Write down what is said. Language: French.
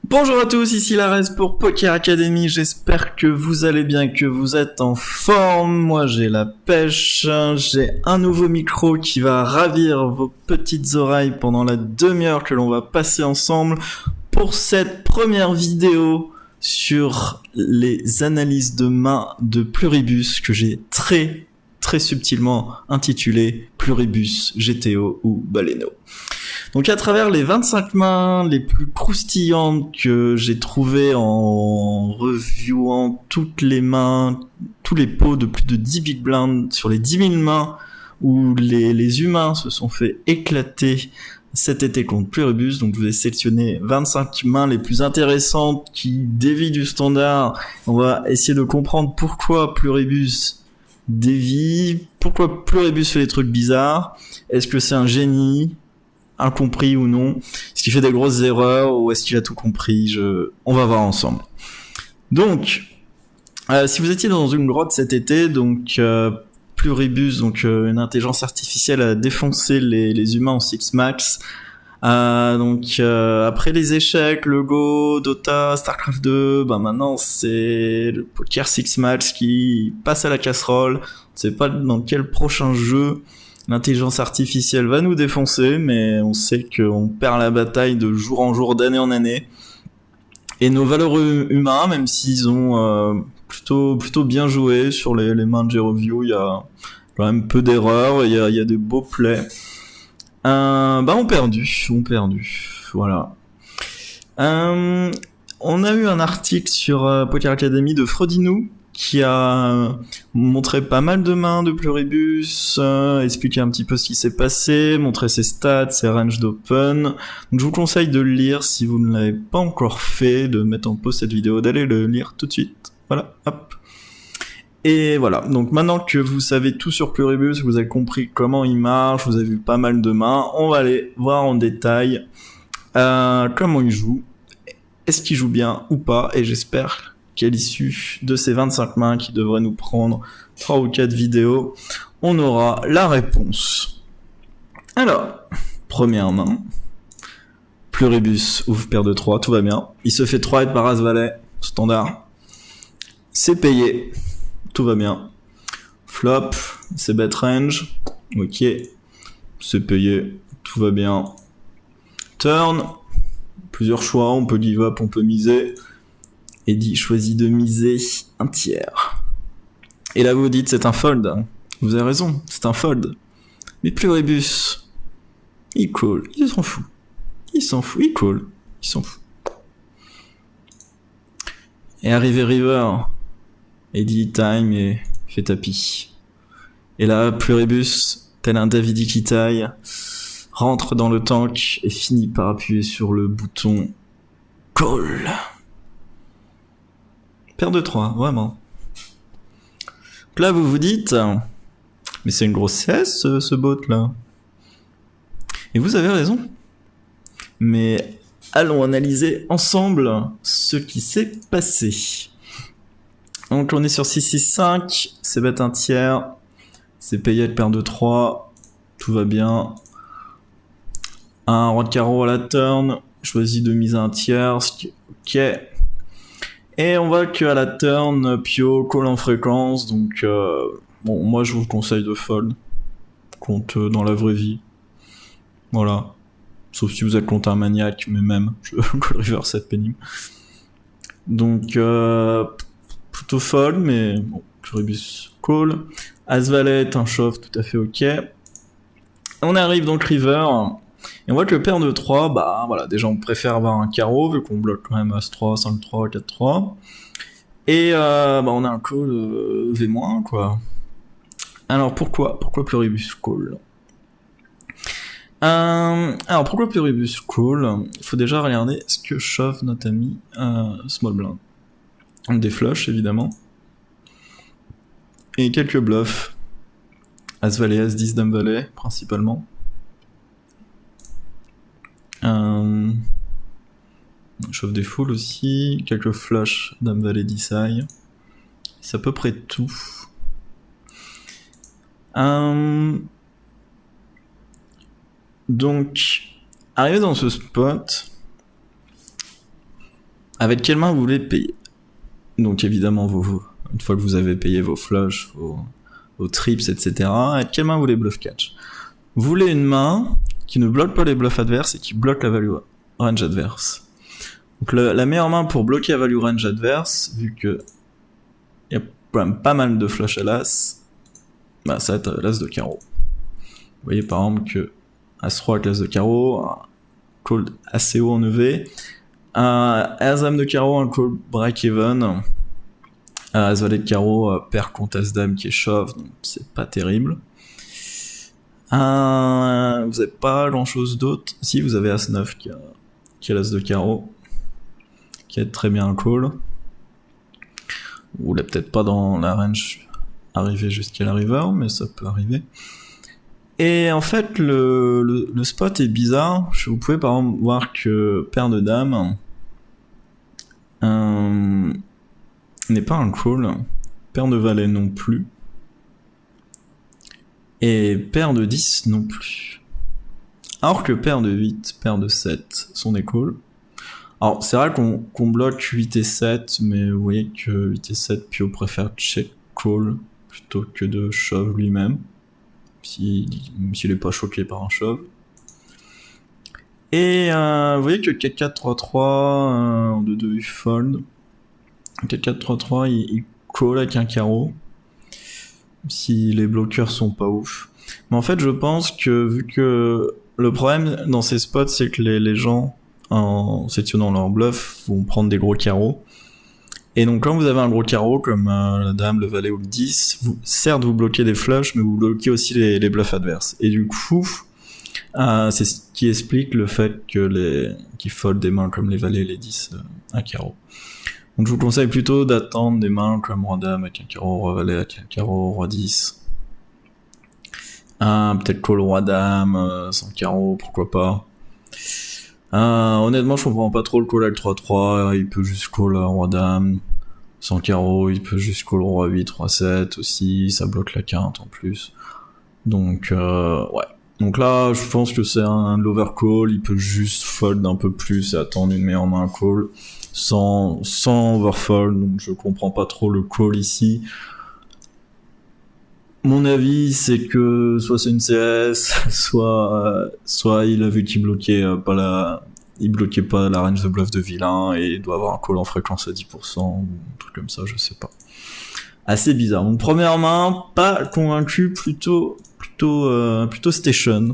Bonjour à tous, ici Lares pour Poker Academy, j'espère que vous allez bien, que vous êtes en forme. Moi j'ai la pêche, j'ai un nouveau micro qui va ravir vos petites oreilles pendant la demi-heure que l'on va passer ensemble pour cette première vidéo sur les analyses de main de Pluribus que j'ai très subtilement intitulé Pluribus, GTO ou Baleno. Donc à travers les 25 mains les plus croustillantes que j'ai trouvées en reviewant toutes les mains, tous les pots de plus de 10 big blinds sur les 10 000 mains où les humains se sont fait éclater cet été contre Pluribus, donc je vous ai sélectionné 25 mains les plus intéressantes qui dévient du standard. On va essayer de comprendre pourquoi Pluribus dévie, pourquoi Pluribus fait des trucs bizarres, est-ce que c'est un génie incompris ou non, est-ce qu'il fait des grosses erreurs ou est-ce qu'il a tout compris, on va voir ensemble. Donc, si vous étiez dans une grotte cet été, donc Pluribus, donc une intelligence artificielle a défoncé les humains en Six Max. Après les échecs, le Go, Dota, Starcraft 2, maintenant c'est le Poker Six Max qui passe à la casserole. On sait pas dans quel prochain jeu l'intelligence artificielle va nous défoncer, mais on sait qu'on perd la bataille de jour en jour, d'année en année. Et nos valeureux humains, même s'ils ont plutôt bien joué sur les mains de G-Review, il y a quand même peu d'erreurs, il y a des beaux plays. On perdu, voilà. On a eu un article sur Poker Academy de Frodinou, qui a montré pas mal de mains de Pluribus, expliqué un petit peu ce qui s'est passé, montré ses stats, ses ranges d'open. Donc je vous conseille de le lire si vous ne l'avez pas encore fait, de mettre en pause cette vidéo, d'aller le lire tout de suite. Voilà, hop. Et voilà, donc maintenant que vous savez tout sur Pluribus, vous avez compris comment il marche, vous avez vu pas mal de mains, on va aller voir en détail comment il joue, est-ce qu'il joue bien ou pas, et j'espère qu'à l'issue de ces 25 mains qui devraient nous prendre 3 ou 4 vidéos, on aura la réponse. Alors, première main. Pluribus ouvre paire de 3, tout va bien. Il se fait 3 par As-Valet, standard. C'est payé, tout va bien. Flop, c'est bet range, ok. C'est payé, tout va bien. Turn, plusieurs choix, on peut give up, on peut miser. Eddie choisit de miser un tiers. Et là vous dites c'est un fold. Vous avez raison, c'est un fold. Mais Pluribus, il call, il s'en fout. Il call, il s'en fout. Et arrivé river, Eddie time et fait tapis. Et là Pluribus, tel un David Ikitaï, rentre dans le tank et finit par appuyer sur le bouton call. Paire de 3, vraiment. Donc là, vous vous dites, mais c'est une grosse CS, ce bot là. Et vous avez raison. Mais allons analyser ensemble ce qui s'est passé. Donc on est sur 6-6-5, c'est bet un tiers, c'est payé avec paire de 3, tout va bien. Un roi de carreau à la turn, choisit de miser un tiers, ok. Et on voit qu'à la turn, Pio call en fréquence, donc moi je vous conseille de fold contre dans la vraie vie. Voilà. Sauf si vous êtes contre un maniaque, mais même, je call river c'est pénible. Donc plutôt fold, mais bon, Pluribus call. As-Valet est un shove tout à fait ok. On arrive donc river. Et on voit que le paire de 3, voilà, déjà on préfère avoir un carreau, vu qu'on bloque quand même As-3, 5-3, 4-3. Et on a un call V-, quoi. Alors pourquoi Pluribus call? Alors pourquoi Pluribus call? Il faut déjà regarder ce que shove notre ami small blind. Des flushs évidemment. Et quelques bluffs. As-Valet, As-10, Dame-Valet principalement. Chauffe des foules aussi, quelques flushs, Dame-Valet, 10 high. C'est à peu près tout. Donc, arrivé dans ce spot, Avec quelle main vous voulez payer? Donc évidemment, une fois que vous avez payé vos flushs, vos trips, etc., avec quelle main vous voulez bluff catch? Vous voulez une main qui ne bloque pas les bluffs adverses et qui bloque la value range adverse. Donc la meilleure main pour bloquer la value range adverse, vu que il y a quand même pas mal de flush à l'as, bah ça va être l'as de carreau. Vous voyez par exemple que As-Roi avec l'As de carreau, un call assez haut en EV, un As-Dame de carreau, un call break-even, As-Valet de carreau perd contre As-Dame qui est shove, donc c'est pas terrible. Vous avez pas grand chose d'autre. Si, vous avez As-9 qui a l'As de carreau, qui est très bien un call. Vous l'avez peut-être pas dans la range arriver jusqu'à la river, mais ça peut arriver. Et en fait, le spot est bizarre. Vous pouvez par exemple voir que paire de dames n'est pas un call, paire de valet non plus, et paire de 10 non plus. Alors que paire de 8, paire de 7 sont des calls. Alors c'est vrai qu'on bloque 8 et 7, mais vous voyez que 8 et 7, Pio préfère check call plutôt que de shove lui-même, même s'il est pas choqué par un shove. Et vous voyez que 4-4-3-3 en 2-2 il fold. 4-4-3-3 il call avec un carreau, si les bloqueurs sont pas ouf. Mais en fait je pense que vu que le problème dans ces spots c'est que les gens en sélectionnant leur bluff vont prendre des gros carreaux. Et donc quand vous avez un gros carreau comme la dame, le valet ou le 10, certes vous bloquez des flushs, mais vous bloquez aussi les bluffs adverses. Et du coup, c'est ce qui explique le fait que qu'ils foldent des mains comme les valets et les 10 à carreau. Donc je vous conseille plutôt d'attendre des mains comme roi dame avec un carreau, roi valet avec un carreau, roi 10. Peut-être call roi dame sans carreau, pourquoi pas. Honnêtement, je comprends pas trop le call avec 3-3, il peut juste call roi dame, sans carreau, il peut juste call roi 8, roi 7 aussi, ça bloque la quinte en plus. Donc, ouais. Donc là, je pense que c'est un overcall, il peut juste fold un peu plus et attendre une meilleure main call, sans overfold, donc je comprends pas trop le call ici. Mon avis, c'est que soit c'est une CS, soit il a vu qu'il bloquait pas la range de bluff de vilain et il doit avoir un call en fréquence à 10% ou un truc comme ça, je sais pas. Assez bizarre. Donc première main, pas convaincu, plutôt station.